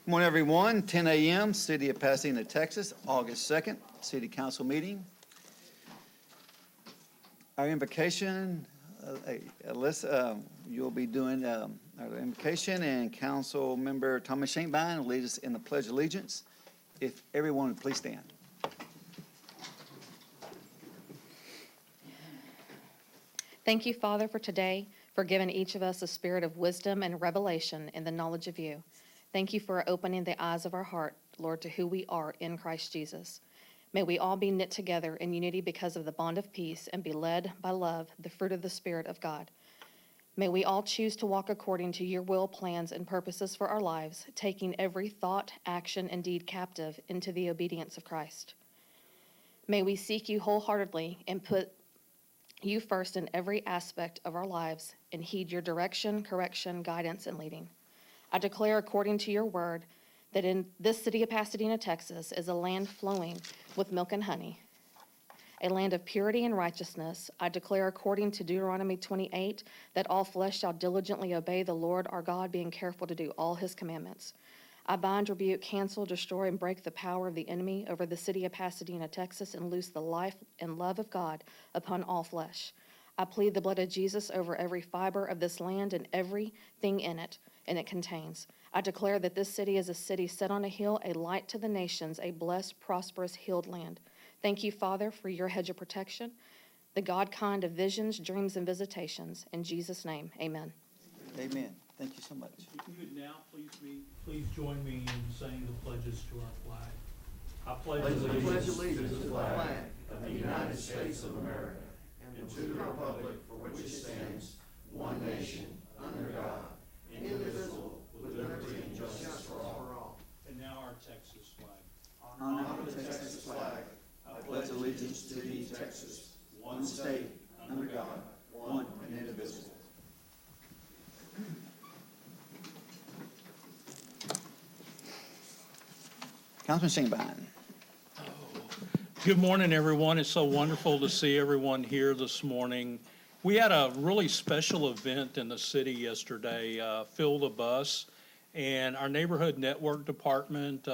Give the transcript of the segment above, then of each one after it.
Good morning, everyone. 10 a.m., City of Pasadena, Texas, August 2nd, City Council meeting. Our invocation, Alyssa, you'll be doing our invocation, and Council Member Thomas Shankbein will lead us in the Pledge of Allegiance. If everyone would please stand. Thank you, Father, for today, for giving each of us a spirit of wisdom and revelation in the knowledge of you. Thank you for opening the eyes of our heart, Lord, to who we are in Christ Jesus. May we all be knit together in unity because of the bond of peace and be led by love, the fruit of the Spirit of God. May we all choose to walk according to your will, plans, and purposes for our lives, taking every thought, action, and deed captive into the obedience of Christ. May we seek you wholeheartedly and put you first in every aspect of our lives and heed your direction, correction, guidance, and leading. I declare according to your word that in this city of Pasadena, Texas, is a land flowing with milk and honey, a land of purity and righteousness. I declare according to Deuteronomy 28 that all flesh shall diligently obey the Lord our God, being careful to do all his commandments. I bind, rebuke, cancel, destroy, and break the power of the enemy over the city of Pasadena, Texas, and loose the life and love of God upon all flesh. I plead the blood of Jesus over every fiber of this land and everything in it, and it contains. I declare that this city is a city set on a hill, a light to the nations, a blessed, prosperous, healed land. Thank you, Father, for your hedge of protection, the God kind of visions, dreams, and visitations. In Jesus' name, amen. Amen. Thank you so much. If you would now please join me in saying the pledges to our flag. I pledge allegiance to the flag of the United States of America and to the republic for which it stands, one nation, under God, indivisible, with liberty and justice for all. And now our Texas flag. On the Texas flag, I pledge allegiance to thee, Texas, one state, under God, one and indivisible. Councilman Shankbein. Good morning, everyone. It's so wonderful to see everyone here this morning. We had a really special event in the city yesterday, Fill the Bus, and our neighborhood network department,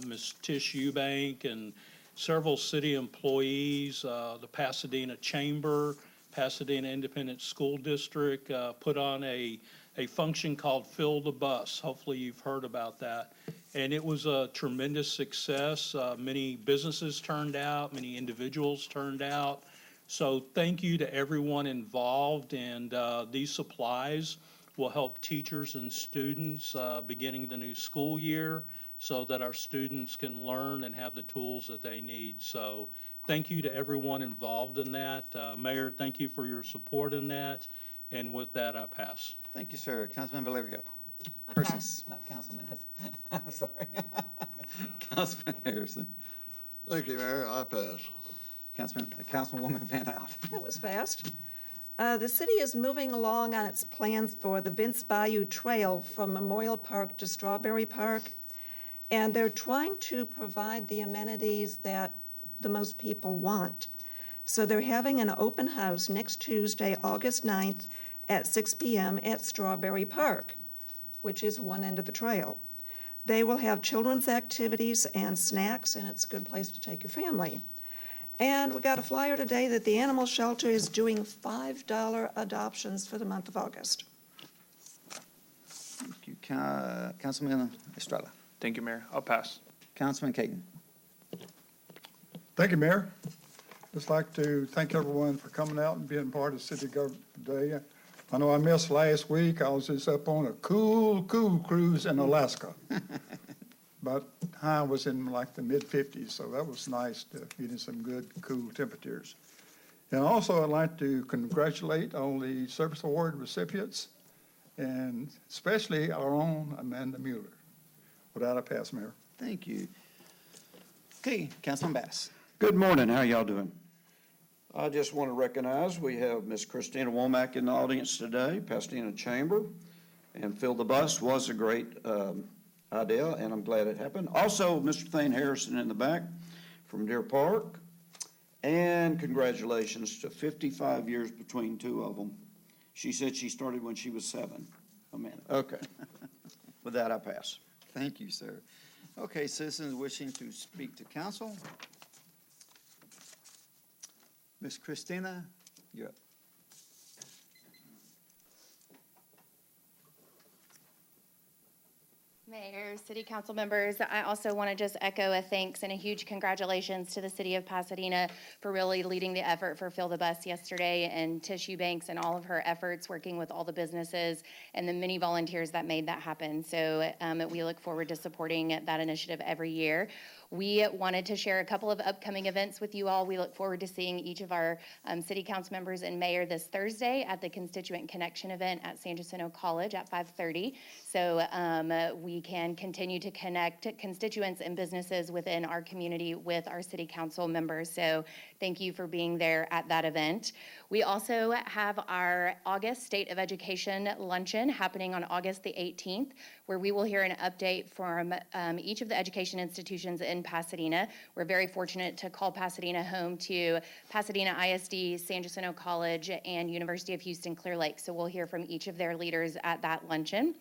Ms. Tish Eubank, and several city employees, the Pasadena Chamber, Pasadena Independent School District, put on a function called Fill the Bus. Hopefully you've heard about that. And it was a tremendous success. Many businesses turned out, many individuals turned out. So thank you to everyone involved, and these supplies will help teachers and students beginning the new school year so that our students can learn and have the tools that they need. So thank you to everyone involved in that. Mayor, thank you for your support in that. And with that, I pass. Thank you, sir. Councilman Valerio. Pass. Not Councilman. I'm sorry. Councilman Harrison. Thank you, Mayor. I pass. Councilwoman Van Hout. That was fast. The city is moving along on its plans for the Bayou Trail from Memorial Park to Strawberry Park, and they're trying to provide the amenities that the most people want. So they're having an open house next Tuesday, August 9th at 6 p.m. at Strawberry Park, which is one end of the trail. They will have children's activities and snacks, and it's a good place to take your family. And we got a flyer today that the animal shelter is doing $5 adoptions for the month of August. Thank you. Councilman Estrada. Thank you, Mayor. I'll pass. Councilman Caton. Thank you, Mayor. Just like to thank everyone for coming out and being part of city government today. I know I missed last week. I was just up on a cool cruise in Alaska. But high was in like the mid-50s, so that was nice to get in some good, cool temperatures. And also, I'd like to congratulate all the service award recipients, and especially our own Amanda Mueller. With that, I pass, Mayor. Thank you. Okay, Councilman Bass. Good morning. How y'all doing? I just want to recognize we have Miss Christina Womack in the audience today, Pasadena Chamber, and Fill the Bus was a great idea, and I'm glad it happened. Also, Mr. Thane Harrison in the back from Deer Park, and congratulations to 55 years between two of them. She said she started when she was 7. Amanda. Okay. With that, I pass. Thank you, sir. Okay, citizens wishing to speak to council. Ms. Christina, you're up. Mayor, city council members, I also want to just echo a thanks and a huge congratulations to the city of Pasadena for really leading the effort for Fill the Bus yesterday, and Tissue Banks and all of her efforts working with all the businesses and the many volunteers that made that happen. So we look forward to supporting that initiative every year. We wanted to share a couple of upcoming events with you all. We look forward to seeing each of our city council members and mayor this Thursday at the Constituent Connection event at San Jacinto College at 5:30. So we can continue to connect constituents and businesses within our community with our city council members. So thank you for being there at that event. We also have our August State of Education Luncheon happening on August the 18th, where we will hear an update from each of the education institutions in Pasadena. We're very fortunate to call Pasadena home to Pasadena ISD, San Jacinto College, and University of Houston Clear Lake. So we'll hear from each of their leaders at that luncheon.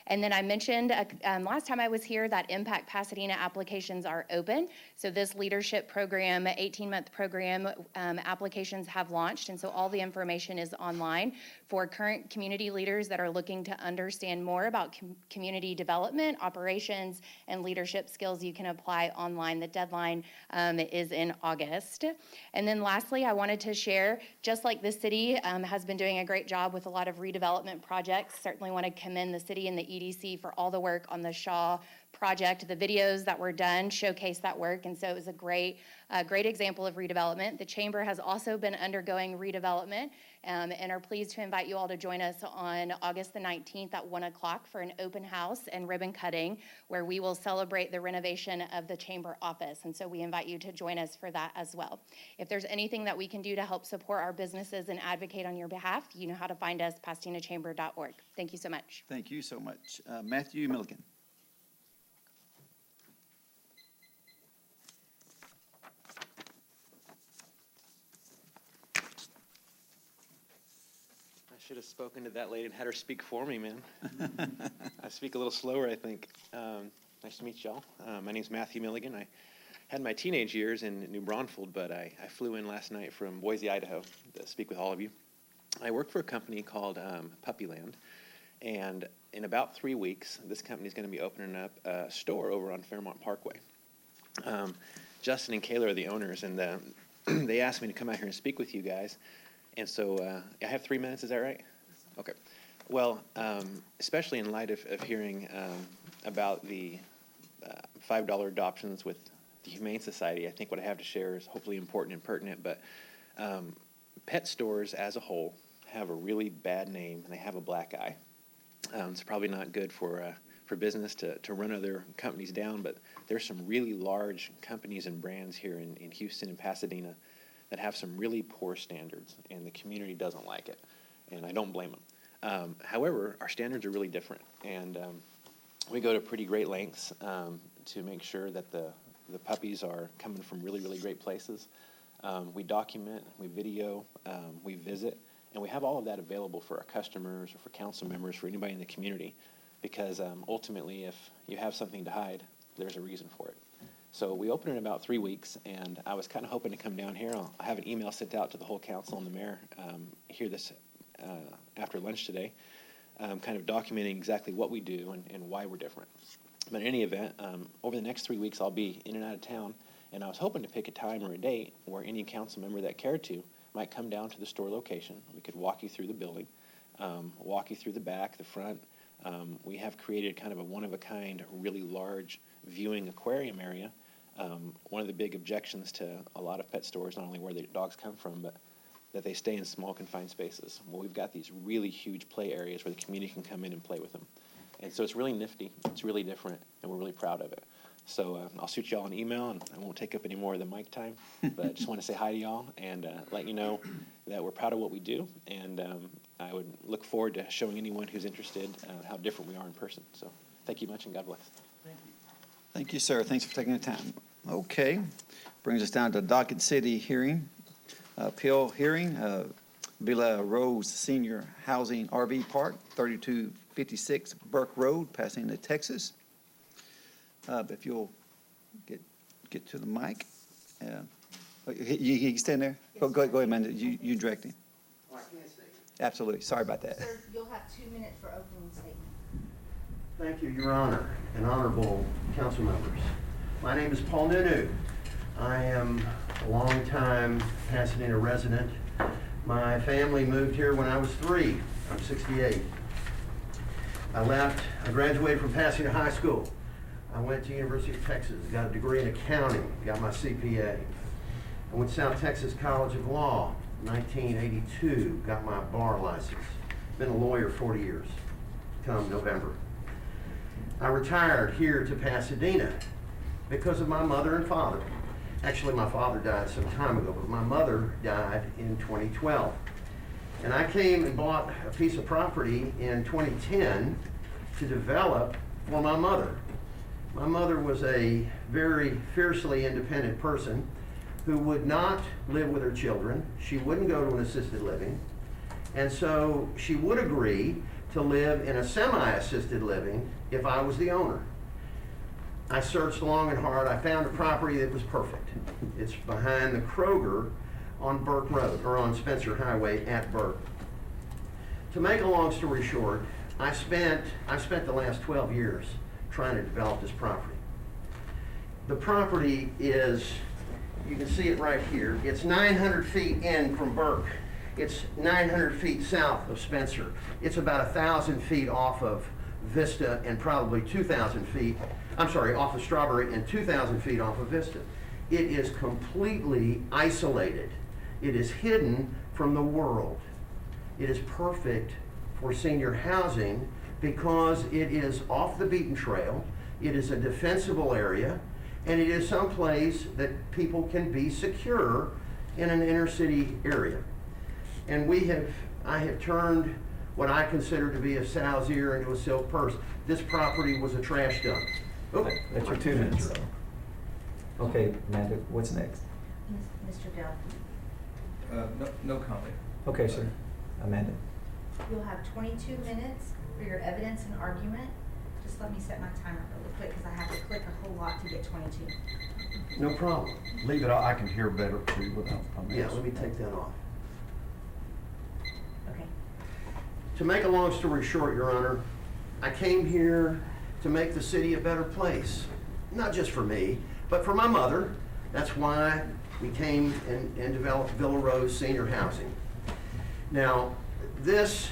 And then I mentioned last time I was here that Impact Pasadena applications are open. So this leadership program, 18-month program, applications have launched. And so all the information is online for current community leaders that are looking to understand more about community development, operations, and leadership skills. You can apply online. The deadline is in August. And then lastly, I wanted to share, just like the city has been doing a great job with a lot of redevelopment projects, certainly want to commend the city and the EDC for all the work on the Shaw project. The videos that were done showcase that work, and so it was a great example of redevelopment. The chamber has also been undergoing redevelopment and are pleased to invite you all to join us on August the 19th at 1 o'clock for an open house and ribbon cutting, where we will celebrate the renovation of the chamber office. And so we invite you to join us for that as well. If there's anything that we can do to help support our businesses and advocate on your behalf, you know how to find us, pasadenachamber.org. Thank you so much. Thank you so much. Matthew Milliken. I should have spoken to that lady and had her speak for me, man. I speak a little slower, I think. Nice to meet y'all. My name's Matthew Milligan. I had my teenage years in New Braunfels, but I flew in last night from Boise, Idaho to speak with all of you. I work for a company called Puppyland, and in about 3 weeks, this company is going to be opening up a store over on Fairmont Parkway. Justin and Kayla are the owners, and they asked me to come out here and speak with you guys. And so I have 3 minutes, is that right? Okay. Well, especially in light of hearing about the $5 adoptions with the Humane Society, I think what I have to share is hopefully important and pertinent. But pet stores as a whole have a really bad name, and they have a black eye. It's probably not good for business to run other companies down, but there's some really large companies and brands here in Houston and Pasadena that have some really poor standards, and the community doesn't like it, and I don't blame them. However, our standards are really different, and we go to pretty great lengths to make sure that the puppies are coming from really, really great places. We document, we video, we visit, and we have all of that available for our customers or for council members, for anybody in the community, because ultimately, if you have something to hide, there's a reason for it. So we open in about 3 weeks, and I was kind of hoping to come down here. I'll have an email sent out to the whole council and the mayor here this after lunch today, kind of documenting exactly what we do and why we're different. But in any event, over the next 3 weeks, I'll be in and out of town, and I was hoping to pick a time or a date where any council member that cared to might come down to the store location. We could walk you through the building, walk you through the back, the front. We have created kind of a one-of-a-kind, really large viewing aquarium area. One of the big objections to a lot of pet stores, not only where the dogs come from, but that they stay in small confined spaces. Well, we've got these really huge play areas where the community can come in and play with them. And so it's really nifty, it's really different, and we're really proud of it. So I'll shoot y'all an email, and I won't take up any more of the mic time, but I just want to say hi to y'all and let you know that we're proud of what we do, and I would look forward to showing anyone who's interested how different we are in person. So thank you much, and God bless. Thank you, sir. Thanks for taking the time. Okay, brings us down to docket city hearing, appeal hearing, Villa Rose Senior Housing RV Park, 3256 Burke Road, Pasadena, Texas. If you'll get to the mic. You can stand there? Go ahead, Amanda. You direct him. Absolutely. Sorry about that. Sir, you'll have 2 minutes for opening statement. Thank you, Your Honor, and honorable council members. My name is Paul Nunu. I am a longtime Pasadena resident. My family moved here when I was 3. I'm 68. I graduated from Pasadena High School. I went to University of Texas, got a degree in accounting, got my CPA. I went to South Texas College of Law, 1982, got my bar license. Been a lawyer 40 years, come November. I retired here to Pasadena because of my mother and father. Actually, my father died some time ago, but my mother died in 2012. And I came and bought a piece of property in 2010 to develop for my mother. My mother was a very fiercely independent person who would not live with her children. She wouldn't go to an assisted living. And so she would agree to live in a semi-assisted living if I was the owner. I searched long and hard. I found a property that was perfect. It's behind the Kroger on Burke Road, or on Spencer Highway at Burke. To make a long story short, I've spent the last 12 years trying to develop this property. The property is, you can see it right here. It's 900 feet in from Burke. It's 900 feet south of Spencer. It's about 1,000 feet off of Vista and probably 2,000 feet, off of Strawberry and 2,000 feet off of Vista. It is completely isolated. It is hidden from the world. It is perfect for senior housing because it is off the beaten trail, it is a defensible area, and it is someplace that people can be secure in an inner city area. And I have turned what I consider to be a sow's ear into a silk purse. This property was a trash dump. Oh, That's your 2 minutes. Okay, Amanda, what's next? Mr. Dell, No comment. Okay, sir. Amanda? you'll have 22 minutes for your evidence and argument. Just let me set my timer really quick because I have to click a whole lot to get 22. no problem. Leave it, I can hear better too without. Yeah, let me take that off. Okay. To make a long story short, Your Honor, I came here to make the city a better place. Not just for me, but for my mother. That's why we came and developed Villa Rose Senior Housing. Now, this,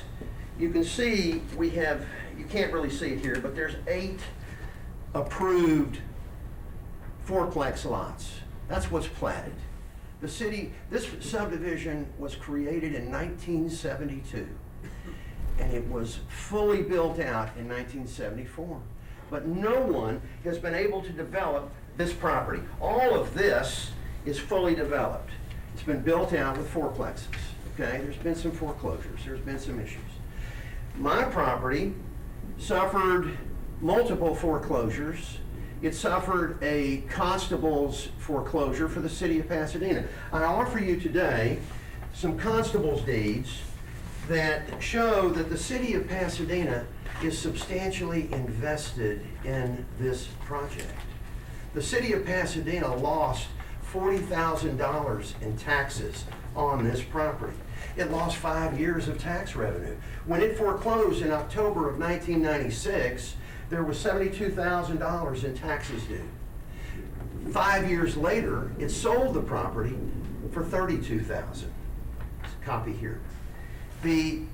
you can see, we have, you can't really see it here, but there's 8 approved fourplex lots. That's what's platted. The city, this subdivision was created in 1972, and it was fully built out in 1974. But no one has been able to develop this property. All of this is fully developed. It's been built out with fourplexes, okay? There's been some foreclosures, there's been some issues. My property suffered multiple foreclosures. It suffered a constable's foreclosure for the city of Pasadena. I offer you today some constable's deeds that show that the city of Pasadena is substantially invested in this project. The city of Pasadena lost $40,000 in taxes on this property. It lost 5 years of tax revenue. When it foreclosed in October of 1996, there was $72,000 in taxes due. 5 years later, it sold the property for $32,000. Copy here. The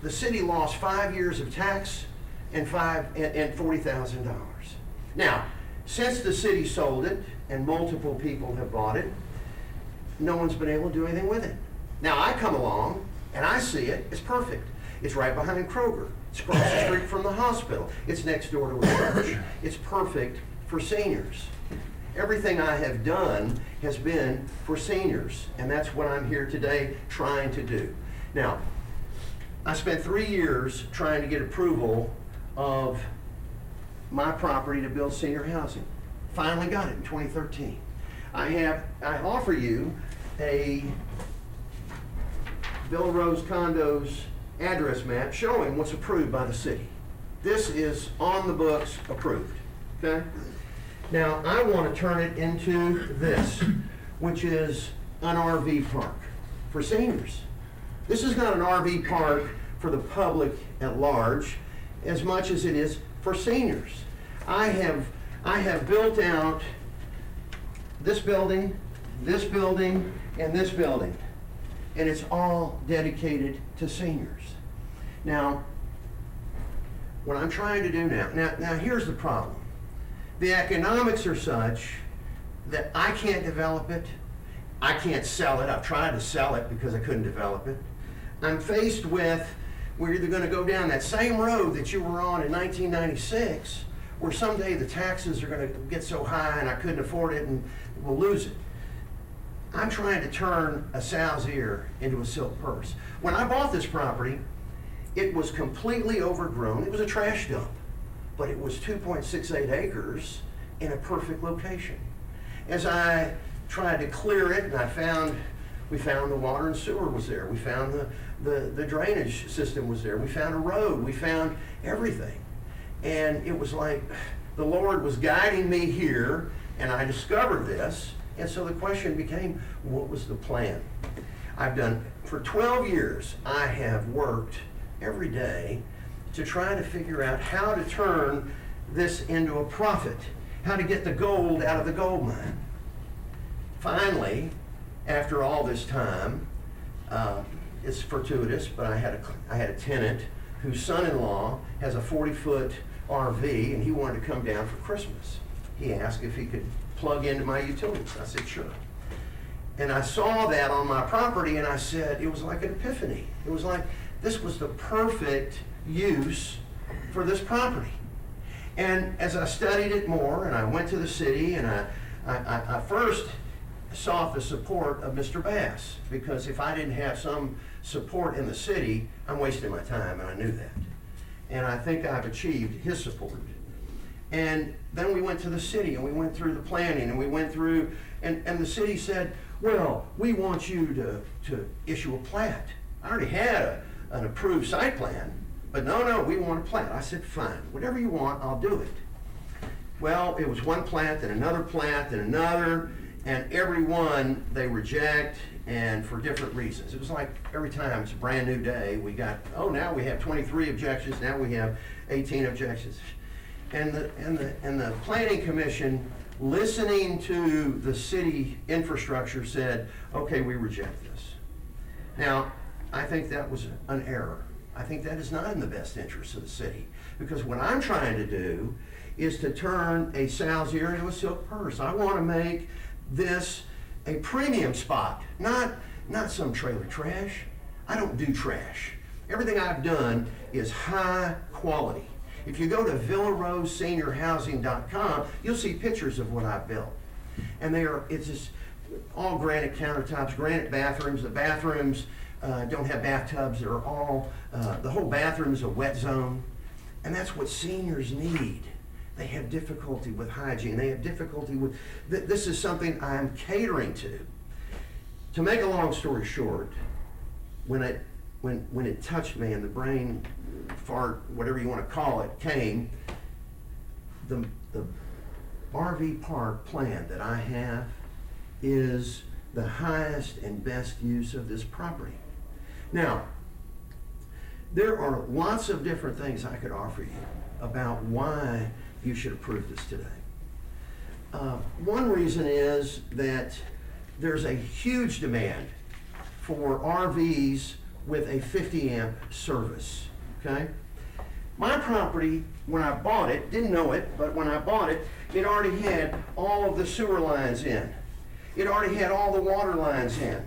city lost 5 years of tax and $40,000. Now, since the city sold it and multiple people have bought it, no one's been able to do anything with it. Now, I come along and I see it. It's perfect. It's right behind Kroger. It's across the street from the hospital. It's next door to a church. It's perfect for seniors. Everything I have done has been for seniors, and that's what I'm here today trying to do. Now, I spent 3 years trying to get approval of my property to build senior housing. Finally got it in 2013. I offer you a Villa Rose Condos address map showing what's approved by the city. This is on the books approved, okay? Now, I want to turn it into this, which is an RV park for seniors. This is not an RV park for the public at large as much as it is for seniors. I have built out this building, and this building, and it's all dedicated to seniors. Now, what I'm trying to do now here's the problem. The economics are such that I can't develop it. I can't sell it. I've tried to sell it because I couldn't develop it. I'm faced with, we're either gonna go down that same road that you were on in 1996, or someday the taxes are gonna get so high and I couldn't afford it and we'll lose it. I'm trying to turn a sow's ear into a silk purse. When I bought this property, it was completely overgrown. It was a trash dump, but it was 2.68 acres in a perfect location. As I tried to clear it, and we found the water and sewer was there. We found the drainage system was there. We found a road. We found everything. And it was like the Lord was guiding me here, and I discovered this. And so the question became, what was the plan? For 12 years, I have worked every day to try to figure out how to turn this into a profit, how to get the gold out of the gold mine. Finally, after all this time, it's fortuitous, but I had a tenant whose son-in-law has a 40-foot RV, and he wanted to come down for Christmas. He asked if he could plug into my utilities. I said, sure. And I saw that on my property, and I said, it was like an epiphany. It was like, this was the perfect use for this property. And as I studied it more, and I went to the city, and I first sought the support of Mr. Bass, because if I didn't have some support in the city, I'm wasting my time, and I knew that. And I think I've achieved his support. And then we went to the city, and we went through the planning, and we went through, and the city said, well, we want you to issue a plat. I already had an approved site plan, but no, we want a plat. I said, fine, whatever you want, I'll do it. Well, it was one plat, then another plat, then another, and every one they reject, and for different reasons. It was like every time it's a brand new day, we got, now we have 23 objections, now we have 18 objections. And the planning commission, listening to the city infrastructure, said, okay, we reject this. Now, I think that was an error. I think that is not in the best interest of the city, because what I'm trying to do is to turn a sow's ear into a silk purse. I want to make this a premium spot, not some trailer trash. I don't do trash. Everything I've done is high quality. If you go to villaroseseniorhousing.com, you'll see pictures of what I've built. And it's just all granite countertops, granite bathrooms. The bathrooms don't have bathtubs. They're all, the whole bathroom is a wet zone. And that's what seniors need. They have difficulty with hygiene. They have difficulty with, this is something I'm catering to. To make a long story short, when it touched me and the brain fart, whatever you want to call it, came, the RV park plan that I have is the highest and best use of this property. Now, there are lots of different things I could offer you about why you should approve this today. One reason is that there's a huge demand for RVs with a 50 amp service, okay? My property, when I bought it, didn't know it, but when I bought it, it already had all of the sewer lines in. It already had all the water lines in.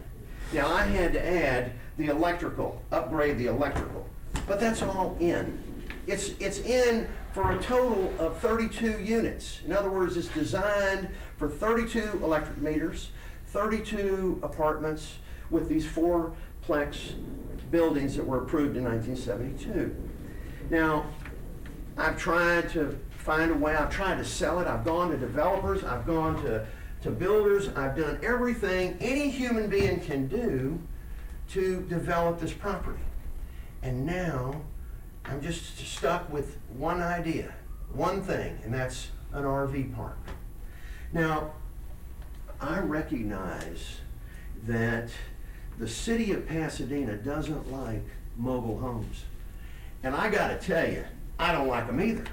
Now, I had to add the electrical, upgrade the electrical, but that's all in. It's in for a total of 32 units. In other words, it's designed for 32 electric meters, 32 apartments with these fourplex buildings that were approved in 1972. Now, I've tried to find a way, I've tried to sell it, I've gone to developers, I've gone to builders, I've done everything any human being can do to develop this property. And now, I'm just stuck with one idea, one thing, and that's an RV park. Now, I recognize that the city of Pasadena doesn't like mobile homes. And I gotta tell you, I don't like them either.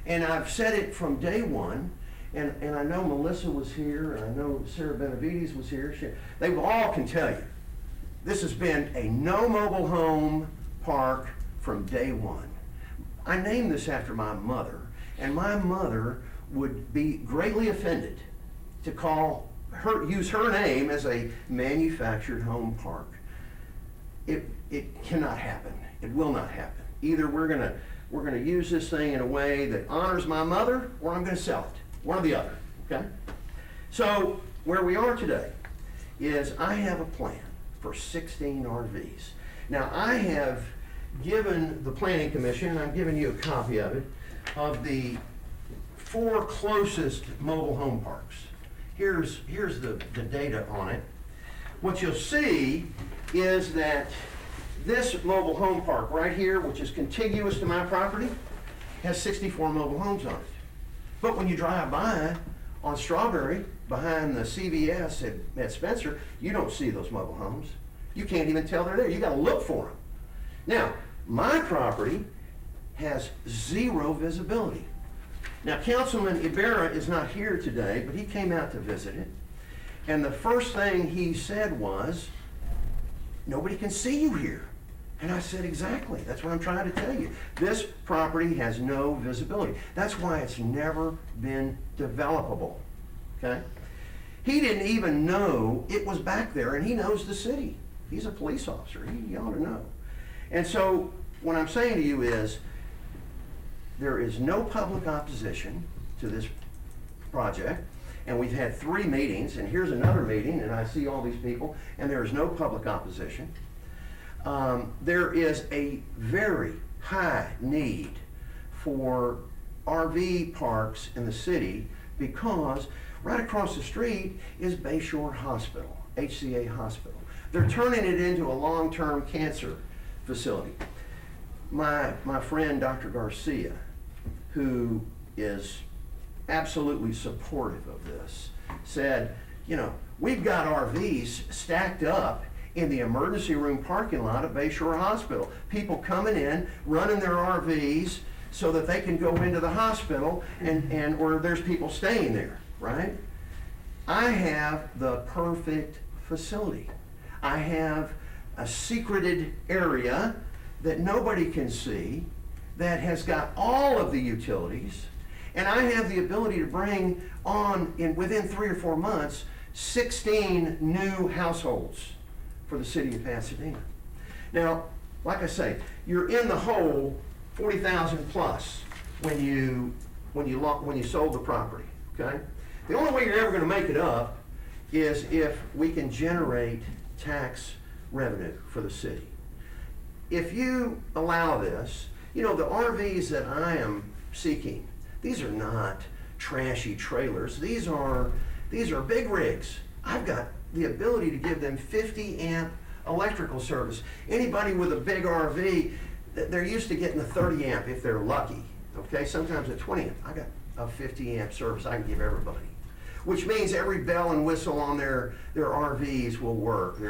And I've said it from day one, and I know Melissa was here, and I know Sarah Benavides was here. They all can tell you, this has been a no mobile home park from day one. I named this after my mother, and my mother would be greatly offended to use her name as a manufactured home park. It cannot happen. It will not happen. Either we're gonna use this thing in a way that honors my mother, or I'm gonna sell it. One or the other, okay? So where we are today is I have a plan for 16 RVs. Now, I have given the Planning Commission, and I'm giving you a copy of it, of the 4 closest mobile home parks. Here's the data on it. What you'll see is that this mobile home park right here, which is contiguous to my property, has 64 mobile homes on it. But when you drive by on Strawberry, behind the CVS at Spencer, you don't see those mobile homes. You can't even tell they're there. You gotta look for them. Now, my property has 0 visibility. Now, Councilman Ibarra is not here today, but he came out to visit it. And the first thing he said was, nobody can see you here. And I said, exactly, that's what I'm trying to tell you. This property has no visibility. That's why it's never been developable, okay? He didn't even know it was back there, and he knows the city. He's a police officer, he ought to know. And so, what I'm saying to you is, there is no public opposition to this project, and we've had 3 meetings, and here's another meeting, and I see all these people, and there is no public opposition. There is a very high need for RV parks in the city because right across the street is Bayshore Hospital, HCA Hospital. They're turning it into a long-term cancer facility. My friend, Dr. Garcia, who is absolutely supportive of this, said, you know, we've got RVs stacked up in the emergency room parking lot of Bayshore Hospital. People coming in, running their RVs so that they can go into the hospital or there's people staying there, right? I have the perfect facility. I have a secreted area that nobody can see that has got all of the utilities, and I have the ability to bring on, within 3 or 4 months, 16 new households for the city of Pasadena. Now, like I say, you're in the hole 40,000 plus when you sold the property, okay? The only way you're ever gonna make it up is if we can generate tax revenue for the city. If you allow this, you know, the RVs that I am seeking, these are not trashy trailers. These are big rigs. I've got the ability to give them 50 amp electrical service. Anybody with a big RV, they're used to getting a 30 amp if they're lucky, okay? Sometimes a 20 amp. I got a 50 amp service I can give everybody, which means every bell and whistle on their RVs will work.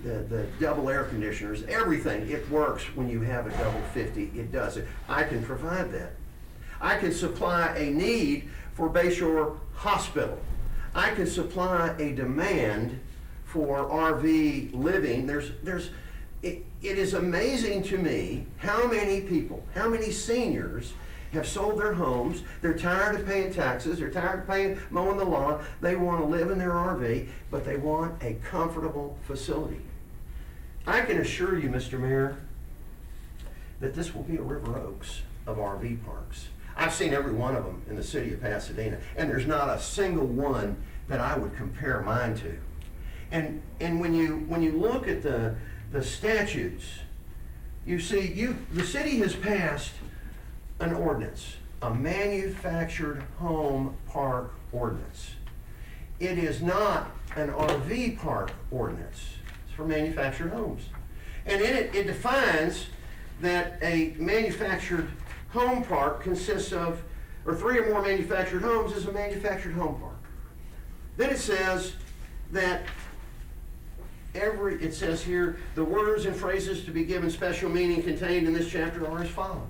The double air conditioners, everything, it works when you have a double 50, it does it. I can provide that. I can supply a need for Bayshore Hospital. I can supply a demand for RV living. It is amazing to me how many people, how many seniors have sold their homes. They're tired of paying taxes. They're tired of mowing the lawn. They want to live in their RV, but they want a comfortable facility. I can assure you, Mr. Mayor, that this will be a River Oaks of RV parks. I've seen every one of them in the city of Pasadena, and there's not a single one that I would compare mine to. And when you look at the statutes, you see the city has passed an ordinance, a manufactured home park ordinance. It is not an RV park ordinance. It's for manufactured homes. And in it defines that a manufactured home park consists of, or 3 or more manufactured homes is a manufactured home park. Then it says that it says here, the words and phrases to be given special meaning contained in this chapter are as follows.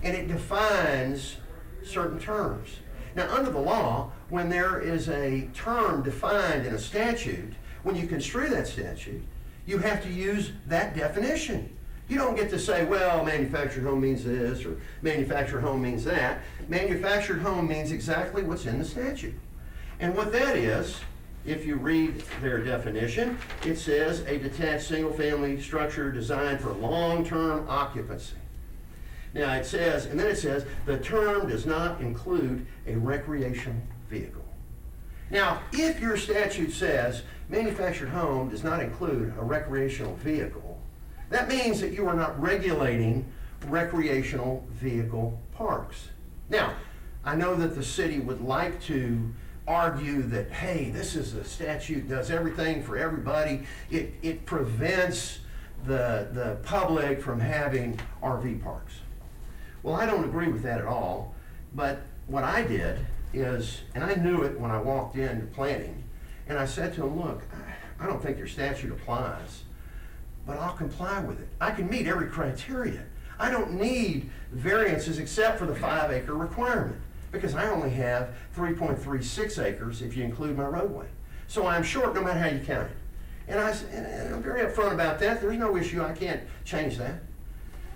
And it defines certain terms. Now, under the law, when there is a term defined in a statute, when you construe that statute, you have to use that definition. You don't get to say, well, manufactured home means this, or manufactured home means that. Manufactured home means exactly what's in the statute. And what that is, if you read their definition, it says a detached single-family structure designed for long-term occupancy. Now it says, and then it says, the term does not include a recreational vehicle. Now, if your statute says manufactured home does not include a recreational vehicle, that means that you are not regulating recreational vehicle parks. Now, I know that the city would like to argue that, hey, this is a statute, does everything for everybody. It prevents the public from having RV parks. Well, I don't agree with that at all, but what I did is, and I knew it when I walked into planning, and I said to them, look, I don't think your statute applies, but I'll comply with it. I can meet every criteria. I don't need variances except for the 5-acre requirement, because I only have 3.36 acres if you include my roadway. So I'm short no matter how you count it. And I'm very upfront about that. There's no issue. I can't change that.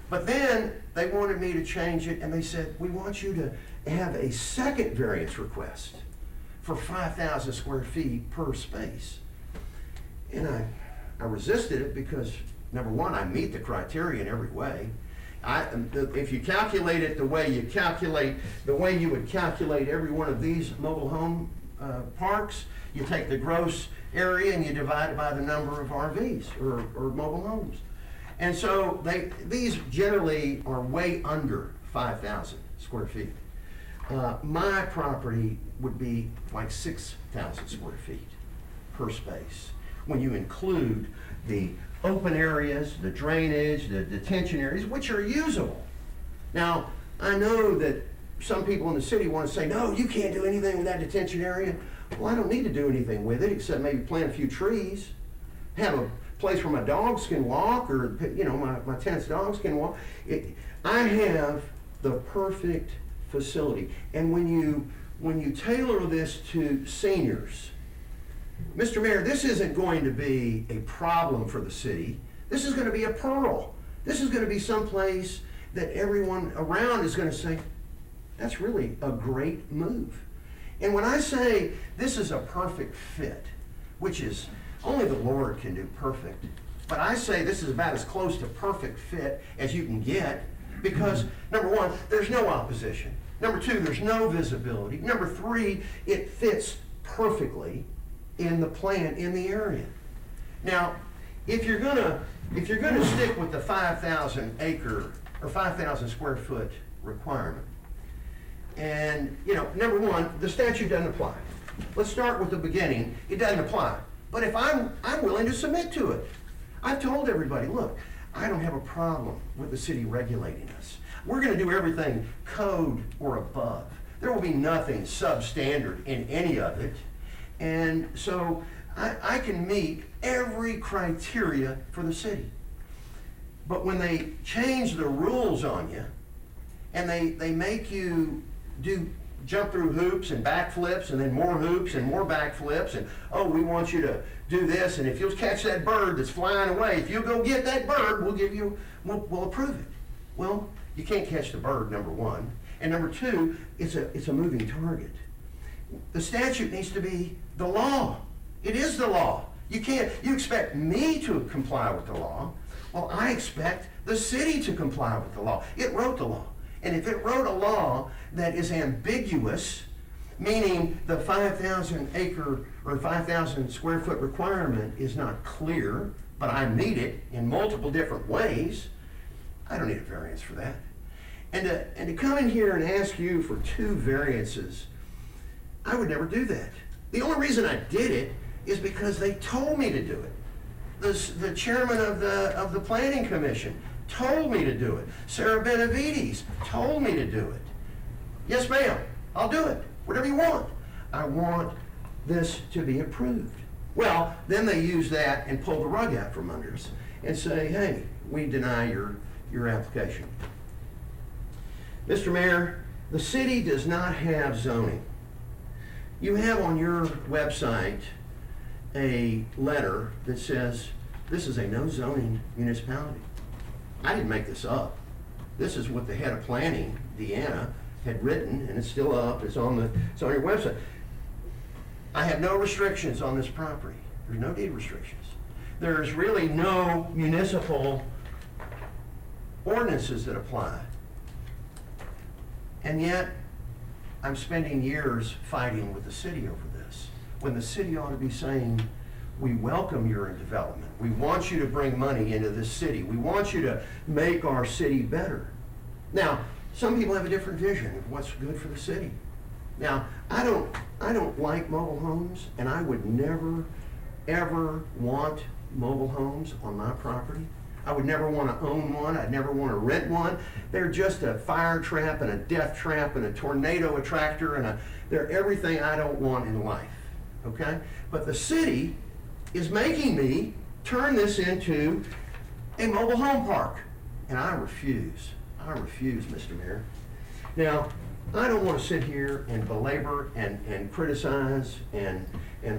But then they wanted me to change it, and they said, we want you to have a second variance request for 5,000 square feet per space. And I resisted it because, number one, I meet the criteria in every way. If you calculate it the way you would calculate every one of these mobile home parks, you take the gross area and you divide it by the number of RVs or mobile homes. And so these generally are way under 5,000 square feet. My property would be like 6,000 square feet per space when you include the open areas, the drainage, the detention areas, which are usable. Now, I know that some people in the city want to say, no, you can't do anything with that detention area. Well, I don't need to do anything with it except maybe plant a few trees, have a place where my dogs can walk, or my tenant's dogs can walk. I have the perfect facility. And when you tailor this to seniors, Mr. Mayor, this isn't going to be a problem for the city. This is going to be a pearl. This is going to be someplace that everyone around is going to say, that's really a great move. And when I say this is a perfect fit, which is only the Lord can do perfect, but I say this is about as close to perfect fit as you can get, because number one, there's no opposition. Number two, there's no visibility. Number three, it fits perfectly in the plan in the area. Now, if you're gonna stick with the 5,000 acre or 5,000 square foot requirement, and number one, the statute doesn't apply. Let's start with the beginning. It doesn't apply. But if I'm willing to submit to it. I've told everybody, look, I don't have a problem with the city regulating us. We're going to do everything code or above. There will be nothing substandard in any of it. And so I can meet every criteria for the city. But when they change the rules on you, and they make you jump through hoops and backflips, and then more hoops and more backflips, and oh, we want you to do this, and if you'll catch that bird that's flying away, if you'll go get that bird, we'll approve it. Well, you can't catch the bird, number one, and number two, it's a moving target. The statute needs to be the law. It is the law. You expect me to comply with the law. Well, I expect the city to comply with the law. It wrote the law. And if it wrote a law that is ambiguous, meaning the 5,000 acre or 5,000 square foot requirement is not clear, but I meet it in multiple different ways, I don't need a variance for that. And to come in here and ask you for 2 variances, I would never do that. The only reason I did it is because they told me to do it. The chairman of the planning commission told me to do it. Sarah Benavides told me to do it. Yes, ma'am, I'll do it. Whatever you want. I want this to be approved. Well, then they use that and pull the rug out from under us and say, hey, we deny your application. Mr. Mayor, the city does not have zoning. You have on your website a letter that says this is a no zoning municipality. I didn't make this up. This is what the head of planning, Deanna, had written, and it's still up. It's on your website. I have no restrictions on this property. There's no deed restrictions. There's really no municipal ordinances that apply. And yet, I'm spending years fighting with the city over this, when the city ought to be saying, we welcome your development. We want you to bring money into this city. We want you to make our city better. Now, some people have a different vision of what's good for the city. Now, I don't like mobile homes, and I would never, ever want mobile homes on my property. I would never want to own one. I'd never want to rent one. They're just a fire trap and a death trap and a tornado attractor, and they're everything I don't want in life, okay? But the city is making me turn this into a mobile home park, and I refuse. I refuse, Mr. Mayor. Now, I don't want to sit here and belabor and criticize and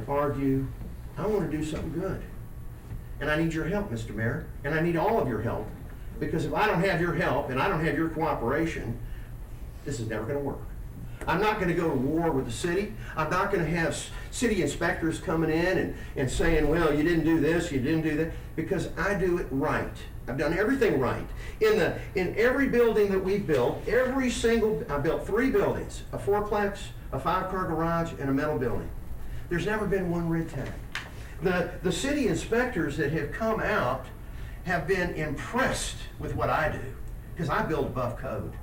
argue. I want to do something good. And I need your help, Mr. Mayor, and I need all of your help, because if I don't have your help and I don't have your cooperation, this is never going to work. I'm not going to go to war with the city. I'm not going to have city inspectors coming in and saying, well, you didn't do this, you didn't do that, because I do it right. I've done everything right. In every building that we've built, I built 3 buildings, a 4-plex, a 5-car garage, and a metal building. There's never been one red tag. The city inspectors that have come out have been impressed with what I do, because I build above code.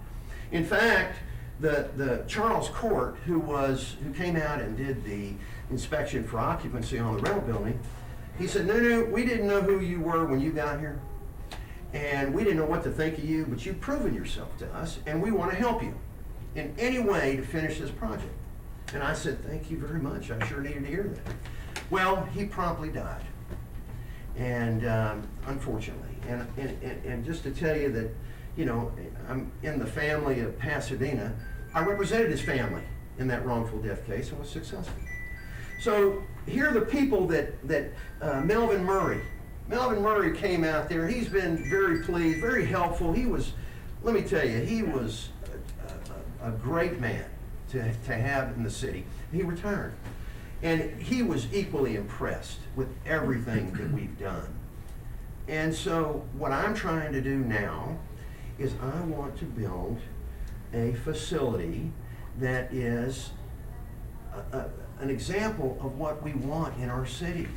In fact, the Charles Court, who came out and did the inspection for occupancy on the rental building, he said, Nunu, we didn't know who you were when you got here, and we didn't know what to think of you, but you've proven yourself to us, and we want to help you in any way to finish this project. And I said, thank you very much. I sure needed to hear that. Well, he promptly died, and unfortunately. And just to tell you that, you know, I'm in the family of Pasadena. I represented his family in that wrongful death case and was successful. So here are the people that Melvin Murray came out there. He's been very pleased, very helpful. He was, let me tell you, he was a great man to have in the city. He retired. And he was equally impressed with everything that we've done. And so what I'm trying to do now is I want to build a facility that is an example of what we want in our city.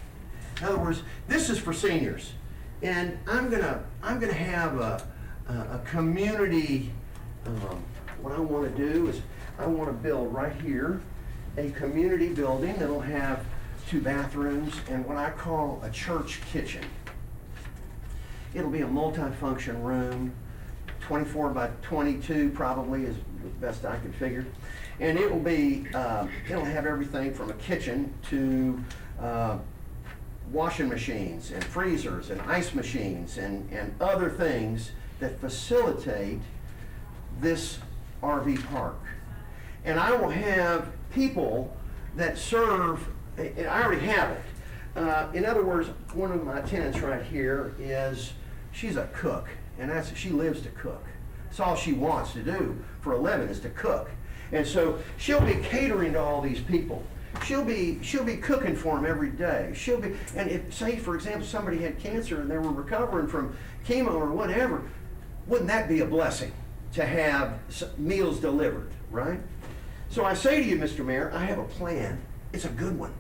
In other words, this is for seniors. And I'm gonna have a community, what I want to do is I want to build right here a community building that'll have 2 bathrooms and what I call a church kitchen. It'll be a multi-function room, 24 by 22 probably is the best I can figure. And it will be, it'll have everything from a kitchen to washing machines and freezers and ice machines and other things that facilitate this RV park. And I will have people that serve, and I already have it. In other words, one of my tenants right here she's a cook, and she lives to cook. That's all she wants to do for a living is to cook. And so she'll be catering to all these people. She'll be cooking for them every day. And if, say, for example, somebody had cancer and they were recovering from chemo or whatever, wouldn't that be a blessing to have meals delivered, right? So I say to you, Mr. Mayor, I have a plan. It's a good one.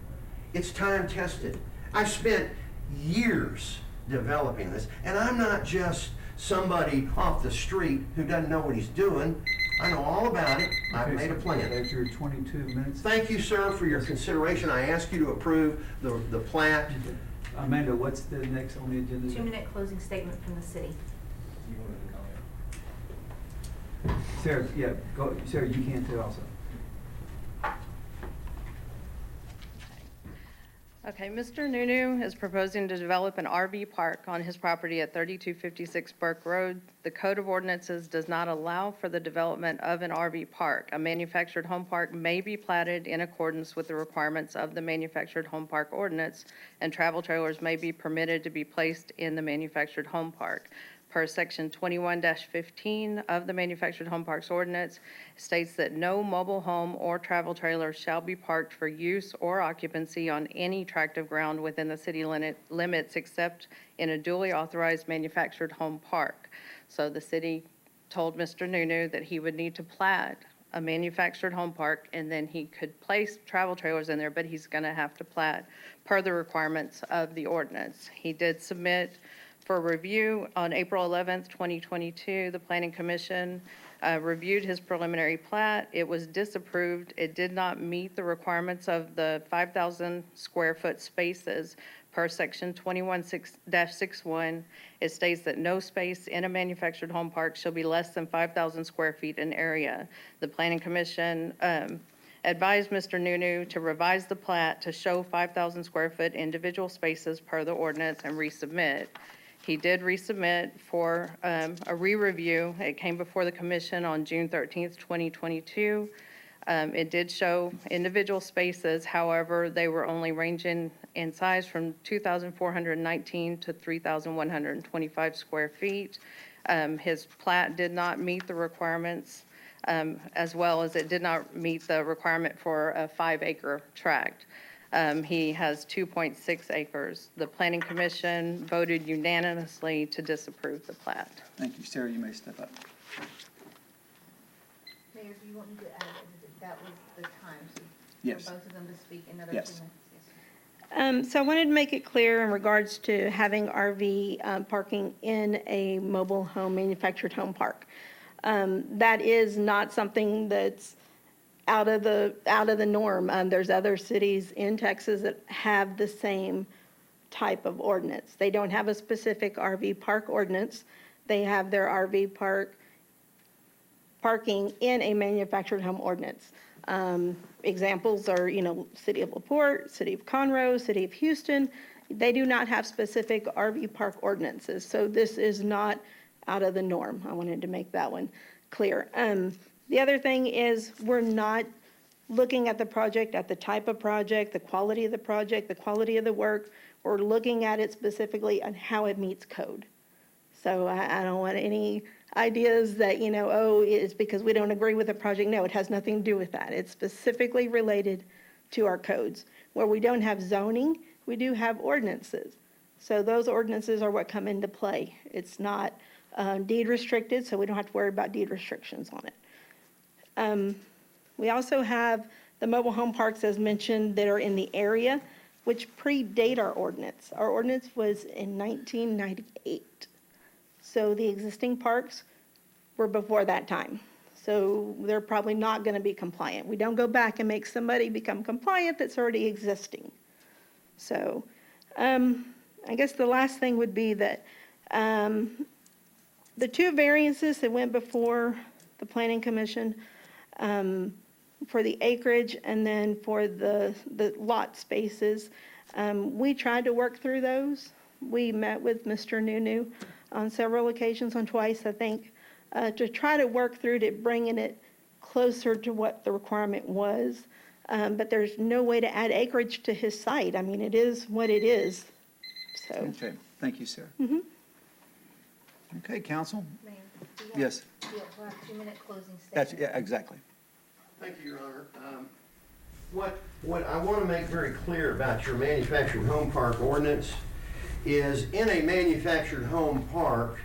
It's time tested. I've spent years developing this, and I'm not just somebody off the street who doesn't know what he's doing. I know all about it. I've made a plan. That's your 22 minutes. Thank you, sir, for your consideration. I ask you to approve the plat. Amanda, what's the next on the agenda? 2-minute closing statement from the city. Sarah, yeah, go. Sarah, you can too also. Okay, Mr. Nunu is proposing to develop an RV park on his property at 3256 Burke Road. The Code of Ordinances does not allow for the development of an RV park. A manufactured home park may be platted in accordance with the requirements of the Manufactured Home Park Ordinance, and travel trailers may be permitted to be placed in the manufactured home park. Per Section 21-15 of the Manufactured Home Parks Ordinance states that no mobile home or travel trailer shall be parked for use or occupancy on any tract of ground within the city limits except in a duly authorized manufactured home park. So the city told Mr. Nunu that he would need to plat a manufactured home park, and then he could place travel trailers in there, but he's going to have to plat per the requirements of the ordinance. He did submit for review on April 11th, 2022. The Planning Commission reviewed his preliminary plat. It was disapproved. It did not meet the requirements of the 5,000 square foot spaces per Section 21-61. It states that no space in a manufactured home park shall be less than 5,000 square feet in area. The Planning Commission advised Mr. Nunu to revise the plat to show 5,000 square foot individual spaces per the ordinance and resubmit. He did resubmit for a re-review. It came before the commission on June 13th, 2022. It did show individual spaces. However, they were only ranging in size from 2,419 to 3,125 square feet. His plat did not meet the requirements, as well as it did not meet the requirement for a 5-acre tract. He has 2.6 acres. The Planning Commission voted unanimously to disapprove the plat. Thank you. Sarah, you may step up. Mayor, do you want me to add that was the time Yes. for both of them to speak another Yes. 2 minutes? So I wanted to make it clear in regards to having RV parking in a mobile home, manufactured home park. That is not something that's out of the norm. There's other cities in Texas that have the same type of ordinance. They don't have a specific RV park ordinance. They have their RV parking in a manufactured home ordinance. Examples are, City of LaPorte, City of Conroe, City of Houston. They do not have specific RV park ordinances. So this is not out of the norm. I wanted to make that one clear. The other thing is we're not looking at the project, at the type of project, the quality of the project, the quality of the work. We're looking at it specifically on how it meets code. So I don't want any ideas that, it's because we don't agree with the project. No, it has nothing to do with that. It's specifically related to our codes. Where we don't have zoning, we do have ordinances. So those ordinances are what come into play. It's not deed restricted, so we don't have to worry about deed restrictions on it. We also have the mobile home parks, as mentioned, that are in the area, which predate our ordinance. Our ordinance was in 1998. So the existing parks were before that time. So they're probably not going to be compliant. We don't go back and make somebody become compliant that's already existing. So I guess the last thing would be that the 2 variances that went before the Planning Commission, for the acreage and then for the lot spaces. We tried to work through those. We met with Mr. Nunu on several occasions, on twice, I think, to try to work through to bringing it closer to what the requirement was. But there's no way to add acreage to his site. I mean, it is what it is, so. Okay. Thank you, Sarah. Okay, council? Mayor, Yes. we'll have 2-minute closing That's, statement. yeah, exactly. Thank you, Your Honor. What I want to make very clear about your manufactured home park ordinance is in a manufactured home park,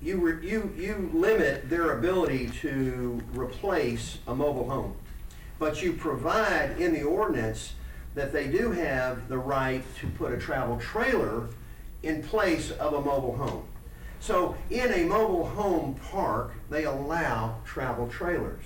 you limit their ability to replace a mobile home. But you provide in the ordinance that they do have the right to put a travel trailer in place of a mobile home. So in a mobile home park, they allow travel trailers.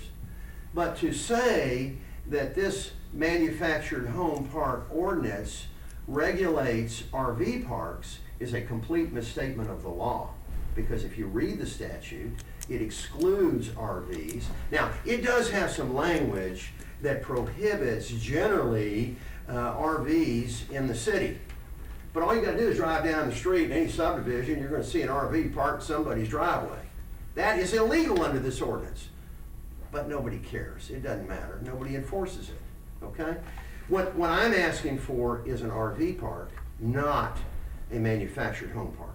But to say that this manufactured home park ordinance regulates RV parks is a complete misstatement of the law. Because if you read the statute, It excludes RVs. Now, it does have some language that prohibits generally RVs in the city. But all you gotta do is drive down the street in any subdivision, you're gonna see an RV parked in somebody's driveway. That is illegal under this ordinance. But nobody cares. It doesn't matter. Nobody enforces it, okay? What I'm asking for is an RV park, not a manufactured home park.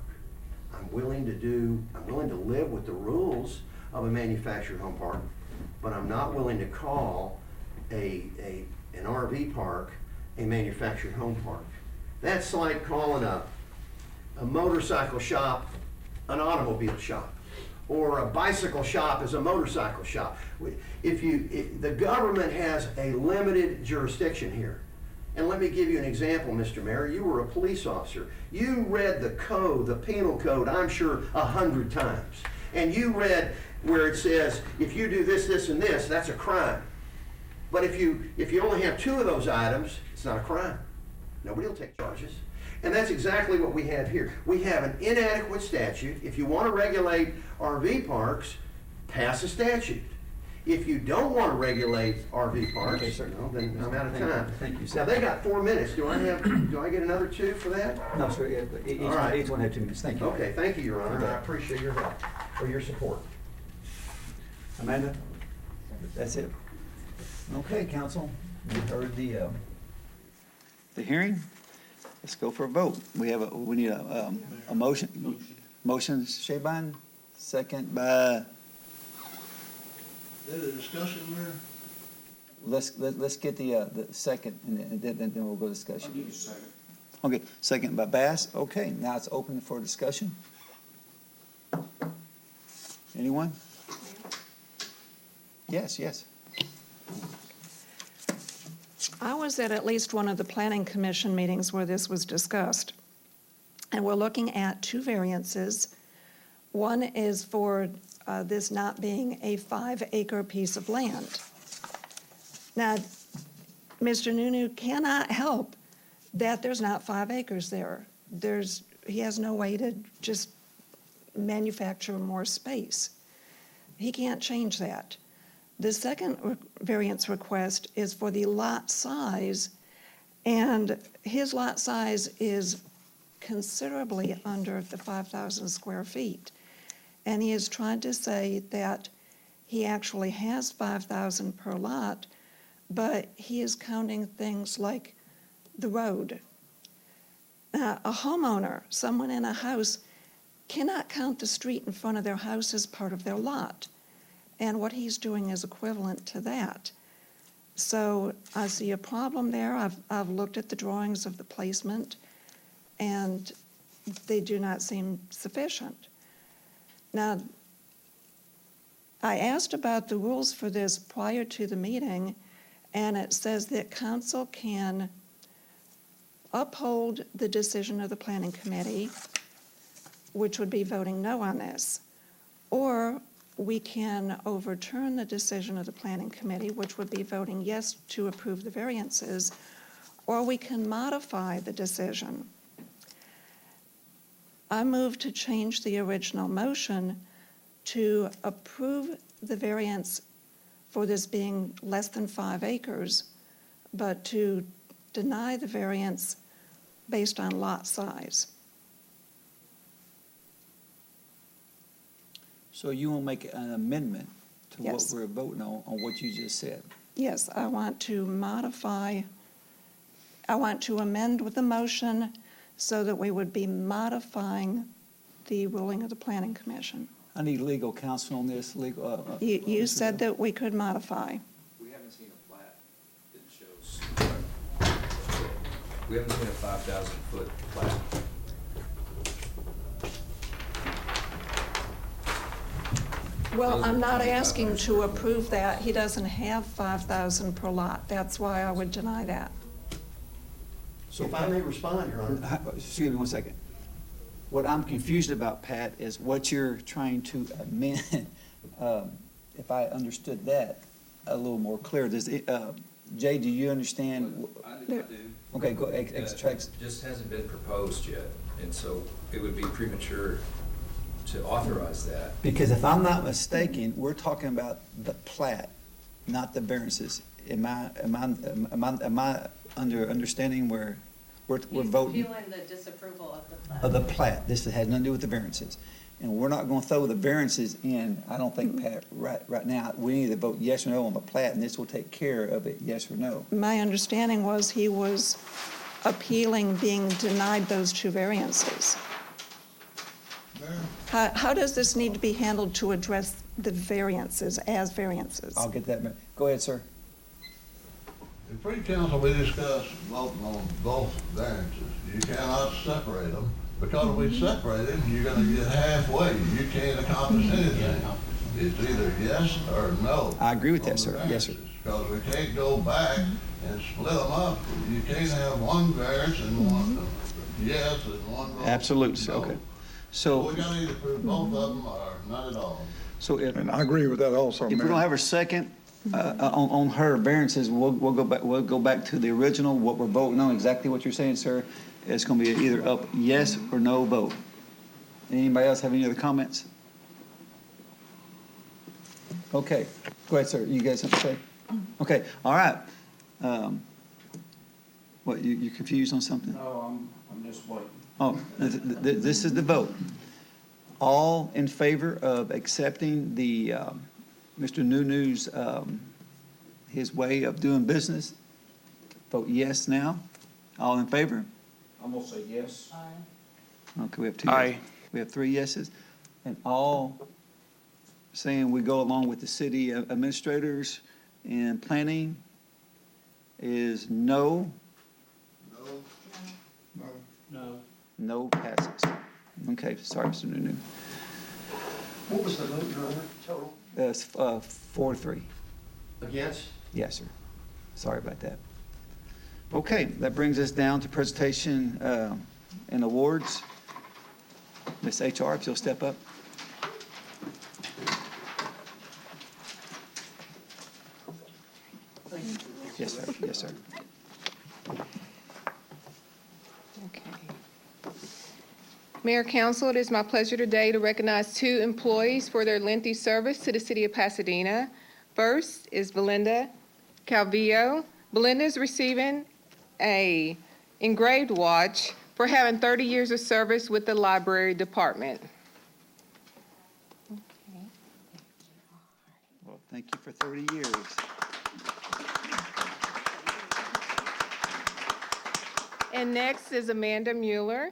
I'm willing to live with the rules of a manufactured home park, but I'm not willing to call an RV park a manufactured home park. That's like calling a motorcycle shop an automobile shop, or a bicycle shop is a motorcycle shop. The government has a limited jurisdiction here. And let me give you an example, Mr. Mayor. You were a police officer. You read the code, the penal code, I'm sure 100 times. And you read where it says, if you do this, this, and this, that's a crime. But if you only have 2 of those items, it's not a crime. Nobody will take charges. And that's exactly what we have here. We have an inadequate statute. If you want to regulate RV parks, pass a statute. If you don't want to regulate RV parks, then I'm out of time. Thank you, sir. Now, they got 4 minutes. Do I get another 2 for that? No, sir, All right. each one have 2 minutes. Thank you. Okay, thank you, Your Honor. Okay. I appreciate your help, or your support. Amanda? That's it. Okay, council, you heard the hearing. Let's go for a vote. We need a motion. Motion, Shaban, second by, Any discussion there? let's get the second, and then we'll go discussion. Okay, second by Bass. Okay, now it's open for discussion. Anyone? Yes. I was at least one of the planning commission meetings where this was discussed. And we're looking at 2 variances. One is for this not being a 5-acre piece of land. Now, Mr. Nunu cannot help that there's not 5 acres there. He has no way to just manufacture more space. He can't change that. The second variance request is for the lot size, and his lot size is considerably under the 5,000 square feet. And he is trying to say that he actually has 5,000 per lot, but he is counting things like the road. A homeowner, someone in a house, cannot count the street in front of their house as part of their lot. And what he's doing is equivalent to that. So I see a problem there. I've looked at the drawings of the placement, and they do not seem sufficient. Now, I asked about the rules for this prior to the meeting, and it says that council can uphold the decision of the planning committee, which would be voting no on this, or we can overturn the decision of the planning committee, which would be voting yes to approve the variances, or we can modify the decision. I move to change the original motion to approve the variance for this being less than 5 acres, but to deny the variance based on lot size. So you will make an amendment to what Yes. we're voting on what you just said? Yes, I want to amend with the motion so that we would be modifying the ruling of the planning commission. I need legal counsel on this, You said that we could modify. We haven't seen a plat that shows, we haven't seen a 5,000-foot plat. Well, I'm not asking to approve that. He doesn't have 5,000 per lot. That's why I would deny that. So if I may respond, Your Honor. Excuse me one second. What I'm confused about, Pat, is what you're trying to amend. If I understood that a little more clear, Jay, do you understand? I do. Okay, go, It just hasn't been proposed yet, and so it would be premature to authorize that. Because if I'm not mistaken, we're talking about the plat, not the variances. Am I under understanding where we're voting? Feeling the disapproval of the plat. Of the plat, this has nothing to do with the variances. And we're not gonna throw the variances in, I don't think, Pat, right now. We need to vote yes or no on the plat, and this will take care of it, yes or no. My understanding was he was appealing being denied those two variances. How does this need to be handled to address the variances as variances? I'll get that, go ahead, sir. In pre-council, we discussed voting on both variances. You cannot separate them, because if we separate them, you're gonna get halfway. You can't accomplish anything. It's either yes or no. I agree with that, sir. Yes, sir. Because we can't go back and split them up. You can't have one variance and one yes and one wrong. Absolutely, sir. Okay. So So, we gotta either prove both of them or not at all. so if And I agree with that also, we Mayor. don't have a second, on her variances, we'll go back to the original, what we're voting on, exactly what you're saying, sir. It's gonna be either up yes or no vote. Anybody else have any other comments? Okay, go ahead, sir. You guys have to say? Okay, all right. What, you confused on something? No, I'm just waiting. Oh, this is the vote. All in favor of accepting the, Mr. Nunu's, his way of doing business? Vote yes now. All in favor? I'm gonna say yes. Okay, we have two. Aye. We have three yeses. And all saying we go along with the city administrators and planning is no. No. No passes. Okay, sorry, Mr. Nunu. What was the vote, Your Honor, total? That's 4-3. Against? Yes, sir. Sorry about that. Okay, that brings us down to presentation and awards. Ms. HR, if you'll step up. Yes, sir. Yes, sir. Okay. Mayor, Council, it is my pleasure today to recognize two employees for their lengthy service to the city of Pasadena. First is Belinda Calvillo. Belinda is receiving a engraved watch for having 30 years of service with the library department. Well, thank you for 30 years. And next is Amanda Mueller.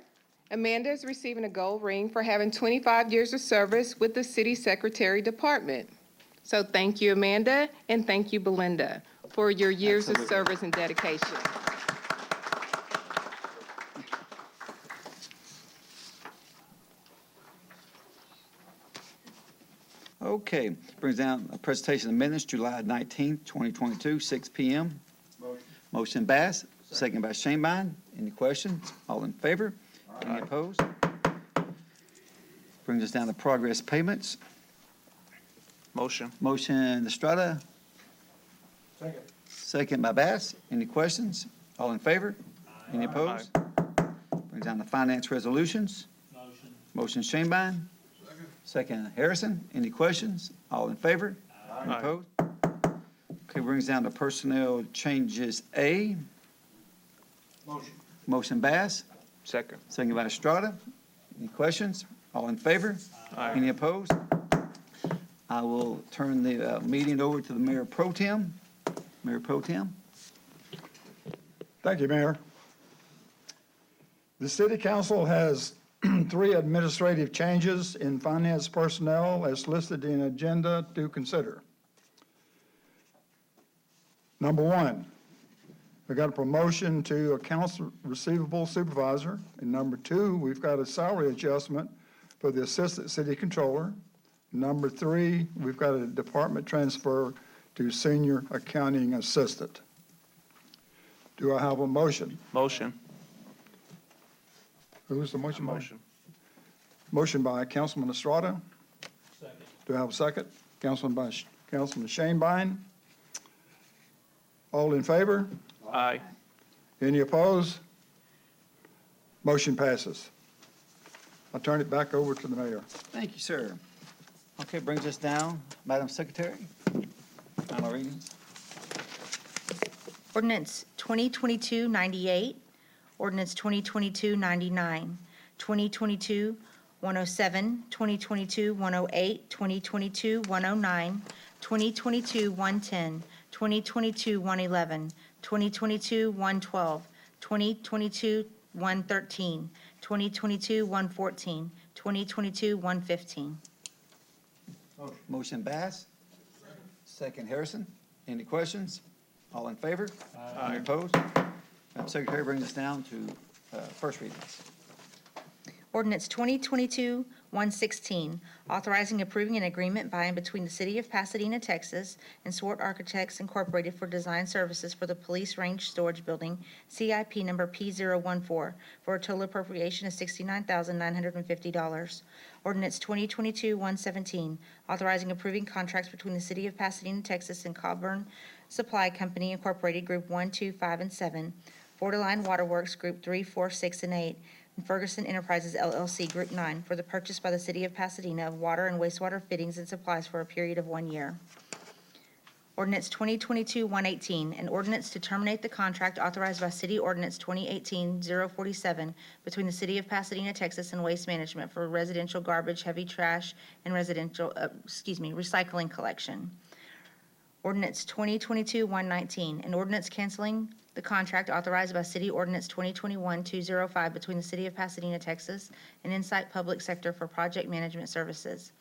Amanda is receiving a gold ring for having 25 years of service with the city secretary department. So thank you, Amanda, and thank you, Belinda, for your years of service and dedication. Okay, brings down a presentation of minutes, July 19th, 2022, 6 p.m. Motion Bass, second by Shanebine. Any questions? All in favor? Any opposed? Brings us down to progress payments. Motion. Motion Estrada. Second. Second by Bass. Any questions? All in favor? Any opposed? Brings down to finance resolutions. Motion Shanebine. Second Harrison. Any questions? All in favor? Any opposed? Okay, brings down to personnel changes A. Motion. Motion Bass. Second. Second by Estrada. Any questions? All in favor? Any opposed? I will turn the meeting over to the Mayor Pro Tem. Mayor Pro Tem. Thank you, Mayor. The city council has 3 administrative changes in finance personnel as listed in agenda to consider. Number 1, we got a promotion to accounts receivable supervisor. And number 2, we've got a salary adjustment for the assistant city controller. Number 3, we've got a department transfer to senior accounting assistant. Do I have a motion? Motion. Who's the motion by? Motion by Councilman Estrada. Second. Do I have a second? Councilman Shanebine. All in favor? Aye. Any opposed? Motion passes. I'll turn it back over to the mayor. Thank you, sir. Okay, brings us down, Madam Secretary. Final reading. Ordinance 2022-98, ordinance 2022-99, 2022-107, 2022-108, 2022-109, 2022-110, 2022-111, 2022-112, 2022-113, 2022-114, 2022-115. Motion Bass. Second Harrison. Any questions? All in favor? Any opposed? Madam Secretary brings us down to first readings. Ordinance 2022-116, authorizing approving an agreement by and between the City of Pasadena, Texas, and Swart Architects Incorporated for design services for the Police Range Storage Building, CIP number P014, for a total appropriation of $69,950. Ordinance 2022-117, authorizing approving contracts between the City of Pasadena, Texas, and Coburn Supply Company Incorporated, Group 1, 2, 5, and 7, Borderline Waterworks, Group 3, 4, 6, and 8, and Ferguson Enterprises LLC, Group 9, for the purchase by the City of Pasadena of water and wastewater fittings and supplies for a period of 1 year. Ordinance 2022-118, an ordinance to terminate the contract authorized by City Ordinance 2018-047 between the City of Pasadena, Texas, and Waste Management for residential garbage, heavy trash, and recycling collection. Ordinance 2022-119, an ordinance canceling the contract authorized by City Ordinance 2021-205 between the City of Pasadena, Texas, and Insight Public Sector for project management services.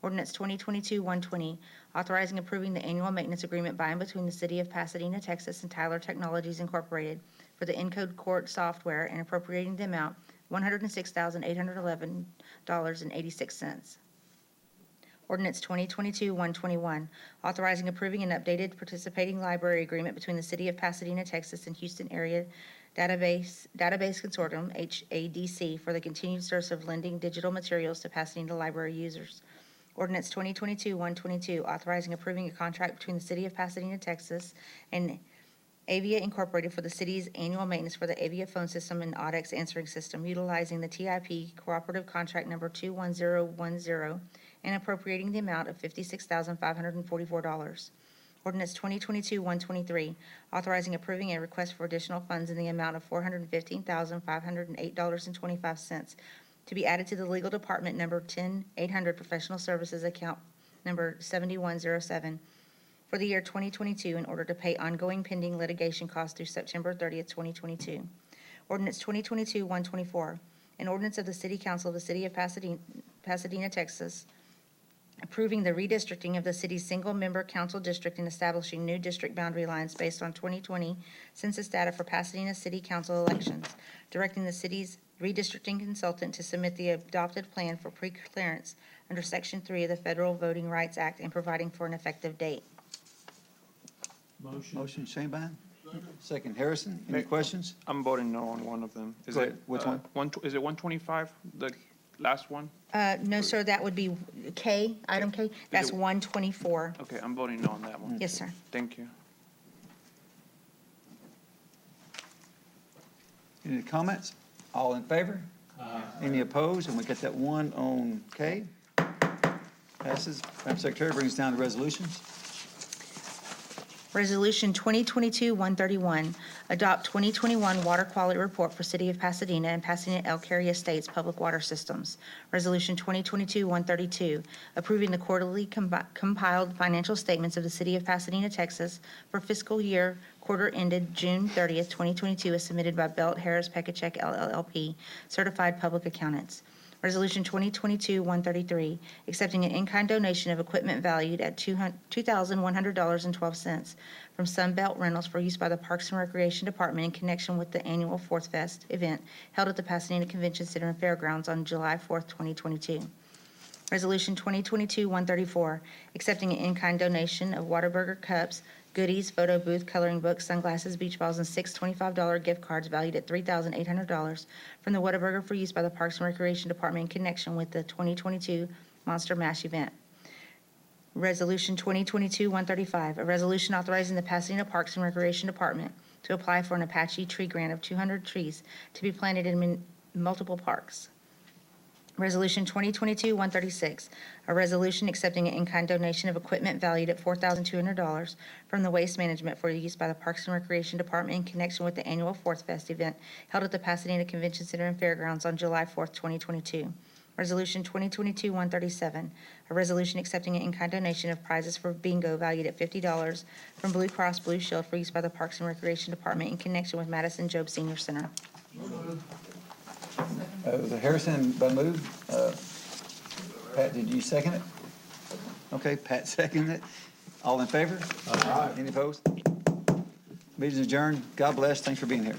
Ordinance 2022-120, authorizing approving the annual maintenance agreement by and between the City of Pasadena, Texas, and Tyler Technologies Incorporated for the Encode Court software and appropriating the amount $106,811.86. Ordinance 2022-121, authorizing approving an updated participating library agreement between the City of Pasadena, Texas, and Houston Area Database Consortium, HADC, for the continued service of lending digital materials to Pasadena library users. Ordinance 2022-122, authorizing approving a contract between the City of Pasadena, Texas, and Avia Incorporated for the city's annual maintenance for the Avia phone system and Audex answering system, utilizing the TIP cooperative contract number 21010, and appropriating the amount of $56,544. Ordinance 2022-123, authorizing approving a request for additional funds in the amount of $415,508.25 to be added to the legal department number 10800 professional services account number 7107 for the year 2022 in order to pay ongoing pending litigation costs through September 30th, 2022. Ordinance 2022-124, an ordinance of the City Council of the City of Pasadena, Texas, approving the redistricting of the city's single-member council district and establishing new district boundary lines based on 2020 census data for Pasadena City Council elections, directing the city's redistricting consultant to submit the adopted plan for pre-clearance under Section 3 of the Federal Voting Rights Act and providing for an effective date. Motion Shanebine. Second Harrison. Any questions? I'm voting no on one of them. Is Go it, ahead. Which one? Is it 125, the last one? No, sir, that would be K, item K. That's 124. Okay, I'm voting no on that one. Yes, sir. Thank you. Any comments? All in favor? Any opposed? And we got that one on K. Passes. Madam Secretary brings down the resolutions. Resolution 2022-131, adopt 2021 water quality report for City of Pasadena and Pasadena El Carey Estates Public Water Systems. Resolution 2022-132, approving the quarterly compiled financial statements of the City of Pasadena, Texas for fiscal year quarter ended June 30th, 2022, as submitted by Belt Harris Pekacek LLP, certified public accountants. Resolution 2022-133, accepting an in-kind donation of equipment valued at $2,100.12 from Sunbelt Rentals for use by the Parks and Recreation Department in connection with the annual Fourth Fest event held at the Pasadena Convention Center and Fairgrounds on July 4th, 2022. Resolution 2022-134, accepting an in-kind donation of Whataburger cups, goodies, photo booth, coloring books, sunglasses, beach balls, and 6 $25 gift cards valued at $3,800 from the Whataburger for use by the Parks and Recreation Department in connection with the 2022 Monster Mash event. Resolution 2022-135, a resolution authorizing the Pasadena Parks and Recreation Department to apply for an Apache tree grant of 200 trees to be planted in multiple parks. Resolution 2022-136, a resolution accepting an in-kind donation of equipment valued at $4,200 from the Waste Management for use by the Parks and Recreation Department in connection with the annual Fourth Fest event held at the Pasadena Convention Center and Fairgrounds on July 4th, 2022. Resolution 2022-137, a resolution accepting an in-kind donation of prizes for bingo valued at $50 from Blue Cross Blue Shield for use by the Parks and Recreation Department in connection with Madison Job Senior Center. Harrison by move. Pat, did you second it? Okay, Pat seconded it. All in favor? Aye. Any opposed? Meeting's adjourned. God bless. Thanks for being here.